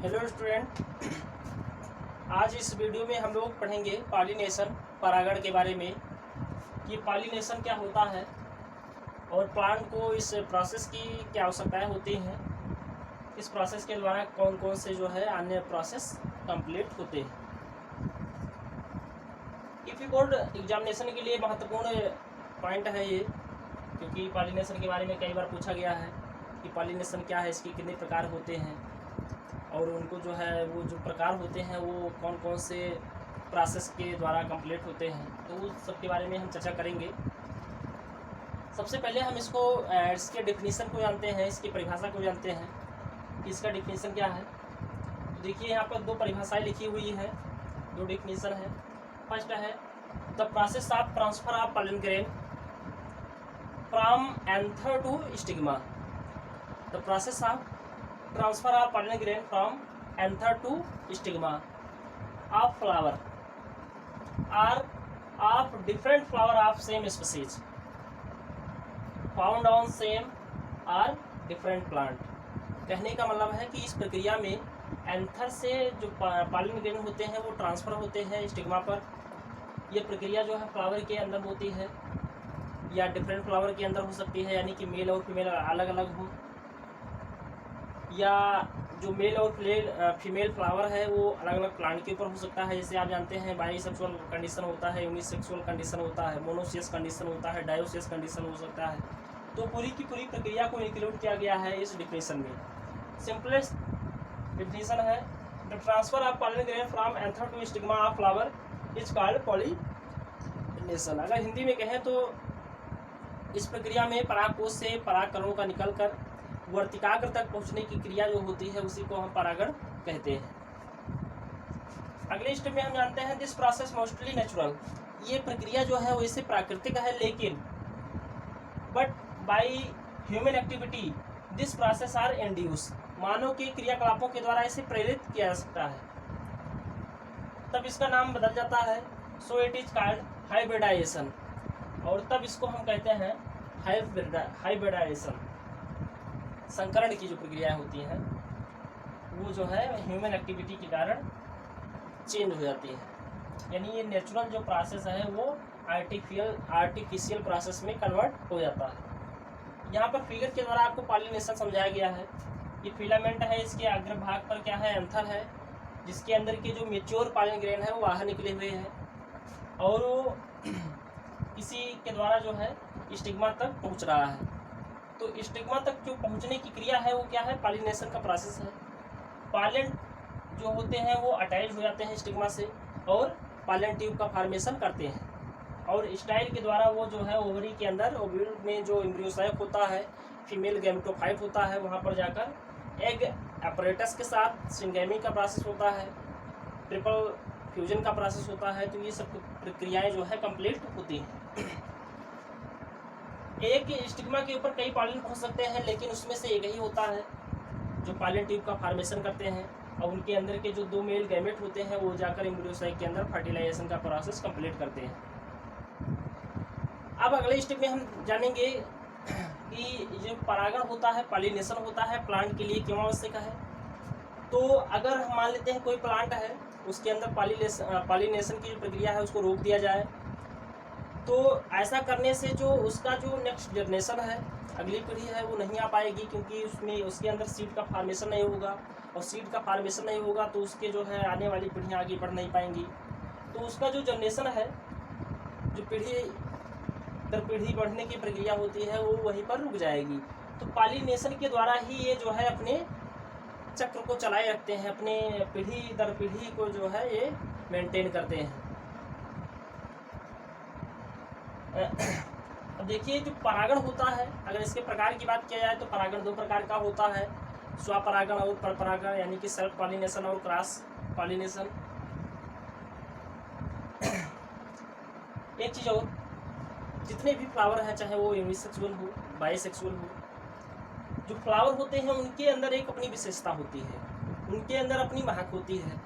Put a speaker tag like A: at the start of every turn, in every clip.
A: Hello student, आज इस video में हम लोग पढ़ेंगे पॉलिनेशन परागण के बारे में कि पॉलिनेशन क्या होता है और प्लांट को इस प्रोसेस की क्या आवश्यकताएं होती हैं। इस प्रोसेस के द्वारा कौन कौन से जो है अन्य प्रोसेस कंप्लीट होते हैं। ईपी बोर्ड एग्जामिनेशन के लिए महत्वपूर्ण पॉइंट है ये, क्योंकि पॉलिनेशन के बारे में कई बार पूछा गया है कि पॉलिनेशन क्या है, इसके कितने प्रकार होते हैं और उनको जो है वो जो प्रकार होते हैं वो कौन कौन से प्रोसेस के द्वारा कंप्लीट होते हैं, तो उस सब के बारे में हम चर्चा करेंगे। सबसे पहले हम इसके डेफिनेशन को जानते हैं, इसकी परिभाषा को जानते हैं कि इसका डेफिनेशन क्या है। तो देखिए यहाँ पर दो परिभाषाएं लिखी हुई है, दो डेफिनेशन है। फर्स्ट है the process of transfer of pollen grain from anther to stigma. The process of transfer of pollen grain from anther to stigma of flower or of different flower of same species found on same or different plant। कहने का मतलब है कि इस प्रक्रिया में anther से जो पॉलन ग्रेन होते हैं वो ट्रांसफ़र होते हैं स्टिग्मा पर। यह प्रक्रिया जो है फ्लावर के अंदर होती है या डिफरेंट फ्लावर के अंदर हो सकती है, यानी कि मेल और फीमेल अलग अलग हो, या जो मेल और फीमेल फ्लावर है वो अलग अलग प्लांट के ऊपर हो सकता है। जैसे आप जानते हैं बाईसेक्सुअल कंडीशन होता है, यूनिसेक्सुअल कंडीशन होता है, मोनोसियस कंडीशन होता है, डायोसियस कंडीशन हो सकता है। तो पूरी की पूरी प्रक्रिया को इंक्लूड किया गया है इस डिफिनेशन में। सिंपलेस्ट डिफिनेशन है the transfer of pollen grain from anther to stigma of flower is called pollination. अगर हिंदी में कहें तो इस प्रक्रिया में परागकोश से परागकणों का निकलकर वर्तिकाग्र तक पहुंचने की क्रिया जो होती है उसी को हम परागण कहते हैं। अगले स्टेप में हम जानते हैं दिस प्रोसेस मोस्टली नेचुरल। ये प्रक्रिया जो है वैसे प्राकृतिक है, लेकिन but by human activity this process are induce. मानव के क्रियाकलापों के द्वारा इसे प्रेरित किया जा सकता है, तब इसका नाम बदल जाता है। So it is called hybridization, और तब इसको हम कहते हैं हाइब्रिडाइजेशन। संकरण की जो प्रक्रियाएं होती हैं वो जो है ह्यूमन एक्टिविटी के कारण चेंज हो जाती है, यानी ये नेचुरल जो प्रोसेस है वो आर्टिफिशियल प्रोसेस में कन्वर्ट हो जाता है। यहाँ पर फिगर के द्वारा आपको पॉलिनेशन समझाया गया है। ये फिलामेंट है, इसके अग्रभाग पर क्या है, एंथर है, जिसके अंदर के जो मेच्योर पॉलन ग्रेन है वो बाहर निकले हुए हैं और वो इसी के द्वारा जो है स्टिग्मा तक पहुँच रहा है। तो स्टिग्मा तक जो पहुंचने की क्रिया है वो क्या है, पॉलिनेशन का प्रोसेस है। पॉलन जो होते हैं वो अटैच हो जाते हैं स्टिग्मा से और पॉलन ट्यूब का फॉर्मेशन करते हैं, और स्टाइल के द्वारा वो जो है ओवरी के अंदर ओव्यूल में जो एम्ब्रियोसाइक होता है, फीमेल गैमेटोफाइट होता है, वहाँ पर जाकर एग अपरेटस के साथ सिंगेमी का प्रोसेस होता है, ट्रिपल फ्यूजन का प्रोसेस होता है। तो ये सब प्रक्रियाएँ जो है कंप्लीट होती हैं। एक स्टिग्मा के ऊपर कई पॉलन पहुंच सकते हैं, लेकिन उसमें से एक ही होता है जो पॉलन ट्यूब का फॉर्मेशन करते हैं, और उनके अंदर के जो दो मेल गैमेट होते हैं वो जाकर एम्ब्रियोसाइक के अंदर फर्टिलाइजेशन का प्रोसेस कंप्लीट करते हैं। अब अगले स्टेप में हम जानेंगे कि जो परागण होता है, पॉलिनेशन होता है, प्लांट के लिए क्यों आवश्यक है। तो अगर हम मान लेते हैं कोई प्लांट है, उसके अंदर पॉलिनेशन की जो प्रक्रिया है उसको रोक दिया जाए, तो ऐसा करने से जो उसका जो नेक्स्ट जनरेशन है, अगली पीढ़ी है, वो नहीं आ पाएगी, क्योंकि उसके अंदर सीड का फॉर्मेशन नहीं होगा, और सीड का फॉर्मेशन नहीं होगा तो उसके जो है आने वाली पीढ़ियाँ आगे बढ़ नहीं पाएंगी। तो उसका जो जनरेशन है, जो पीढ़ी दर पीढ़ी बढ़ने की प्रक्रिया होती है वो वहीं पर रुक जाएगी। तो पॉलिनेशन के द्वारा ही ये जो है अपने चक्र को चलाए रखते हैं, अपने पीढ़ी दर पीढ़ी को जो है ये मेंटेन करते हैं। अब देखिए जो परागण होता है, अगर इसके प्रकार की बात किया जाए तो परागण दो प्रकार का होता है, स्वपरागण और परपरागण, यानी कि सेल्फ पॉलिनेशन और क्रॉस पॉलिनेशन। एक चीज़ और, जितने भी फ्लावर हैं, चाहे वो यूनिसेक्सुअल हो, बाईसेक्सुअल हो, जो फ्लावर होते हैं उनके अंदर एक अपनी विशेषता होती है, उनके अंदर अपनी महक होती है।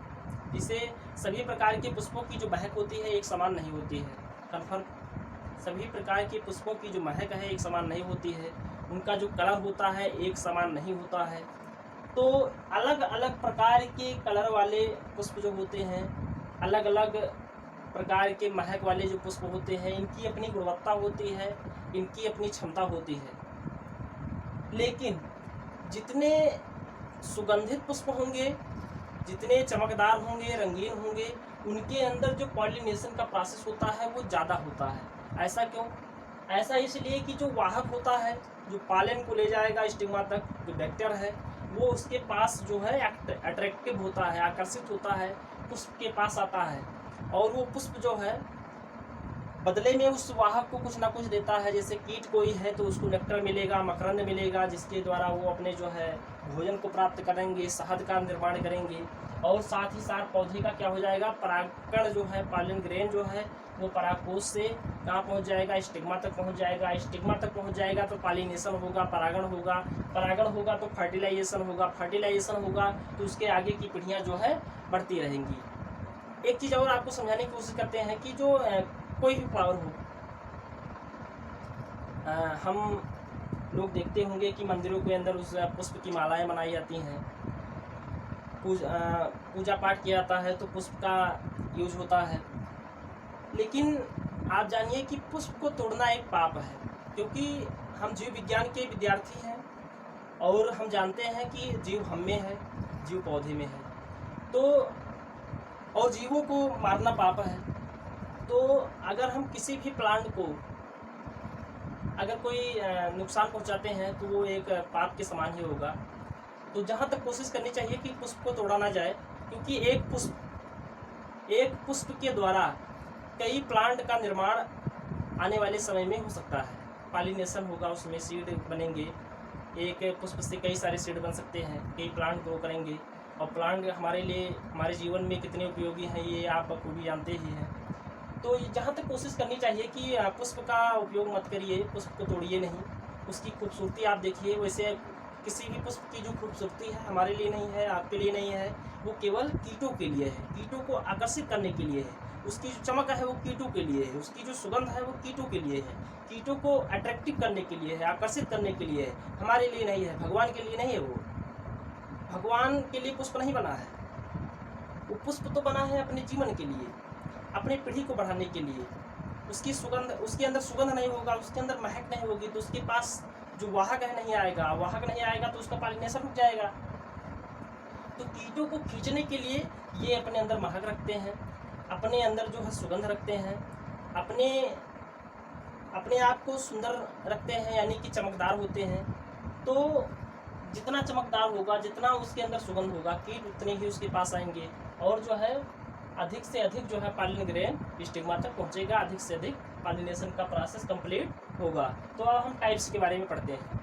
A: जिसे सभी प्रकार के पुष्पों की जो महक होती है एक समान नहीं होती है। कन्फर्म, सभी प्रकार के पुष्पों की जो महक है एक समान नहीं होती है, उनका जो कलर होता है एक समान नहीं होता है। तो अलग अलग प्रकार के कलर वाले पुष्प जो होते हैं, अलग अलग प्रकार के महक वाले जो पुष्प होते हैं, इनकी अपनी गुणवत्ता होती है, इनकी अपनी क्षमता होती है। लेकिन जितने सुगंधित पुष्प होंगे, जितने चमकदार होंगे, रंगीन होंगे, उनके अंदर जो पॉलिनेशन का प्रोसेस होता है वो ज़्यादा होता है। ऐसा क्यों? ऐसा इसलिए कि जो वाहक होता है, जो पालन को ले जाएगा स्टिग्मा तक, जो वेक्टर है, वो उसके पास जो है अट्रैक्टिव होता है, आकर्षित होता है, पुष्प के पास आता है। और वो पुष्प जो है बदले में उस वाहक को कुछ ना कुछ देता है। जैसे कीट कोई है तो उसको नेक्टर मिलेगा, मकरंद मिलेगा, जिसके द्वारा वो अपने जो है भोजन को प्राप्त करेंगे, शहद का निर्माण करेंगे। और साथ ही साथ पौधे का क्या हो जाएगा, परागकण जो है, पॉलन ग्रेन जो है, वो परागकोश से कहाँ पहुंच जाएगा, स्टिग्मा तक पहुंच जाएगा। स्टिग्मा तक पहुंच जाएगा तो पॉलिनेशन होगा, परागण होगा, परागण होगा तो फर्टिलाइजेशन होगा, फर्टिलाइजेशन होगा तो उसके आगे की पीढ़ियाँ जो है बढ़ती रहेंगी। एक चीज़ और आपको समझाने की कोशिश करते हैं कि जो कोई भी फ्लावर हो, हम लोग देखते होंगे कि मंदिरों के अंदर उस पुष्प की मालाएं बनाई जाती हैं, पूजा पाठ किया जाता है तो पुष्प का यूज होता है। लेकिन आप जानिए कि पुष्प को तोड़ना एक पाप है, क्योंकि हम जीव विज्ञान के विद्यार्थी हैं और हम जानते हैं कि जीव हम में है, जीव पौधे में है, तो और जीवों को मारना पाप है। तो अगर हम किसी भी प्लांट को अगर कोई नुकसान पहुंचाते हैं तो वो एक पाप के समान ही होगा। तो जहाँ तक कोशिश करनी चाहिए कि पुष्प को तोड़ा ना जाए, क्योंकि एक पुष्प के द्वारा कई प्लांट का निर्माण आने वाले समय में हो सकता है। पॉलिनेशन होगा, उसमें सीड बनेंगे, एक पुष्प से कई सारे सीड बन सकते हैं, कई प्लांट ग्रो करेंगे। और प्लांट हमारे लिए, हमारे जीवन में कितने उपयोगी हैं ये आप बखूबी जानते ही हैं। तो जहाँ तक कोशिश करनी चाहिए कि पुष्प का उपयोग मत करिए, पुष्प को तोड़िए नहीं, उसकी खूबसूरती आप देखिए। वैसे किसी भी पुष्प की जो खूबसूरती है हमारे लिए नहीं है, आपके लिए नहीं है, वो केवल कीटों के लिए है, कीटों को आकर्षित करने के लिए है। उसकी जो चमक है वो कीटों के लिए है, उसकी जो सुगंध है वो कीटों के लिए है, कीटों को अट्रैक्टिव करने के लिए है, आकर्षित करने के लिए है, हमारे लिए नहीं है, भगवान के लिए नहीं है। वो भगवान के लिए पुष्प नहीं बना है, वो पुष्प तो बना है अपने जीवन के लिए, अपने पीढ़ी को बढ़ाने के लिए। उसकी सुगंध, उसके अंदर सुगंध नहीं होगा, उसके अंदर महक नहीं होगी, तो उसके पास जो वाहक है नहीं आएगा, वाहक नहीं आएगा तो उसका पॉलिनेशन रुक जाएगा। तो कीटों को खींचने के लिए ये अपने अंदर महक रखते हैं, अपने अंदर जो है सुगंध रखते हैं, अपने आप को सुंदर रखते हैं, यानी कि चमकदार होते हैं। तो जितना चमकदार होगा, जितना उसके अंदर सुगंध होगा, कीट उतने ही उसके पास आएंगे और जो है अधिक से अधिक जो है पॉलन ग्रेन स्टिग्मा तक पहुंचेगा, अधिक से अधिक पॉलिनेशन का प्रोसेस कंप्लीट होगा। तो अब हम टाइप्स के बारे में पढ़ते हैं।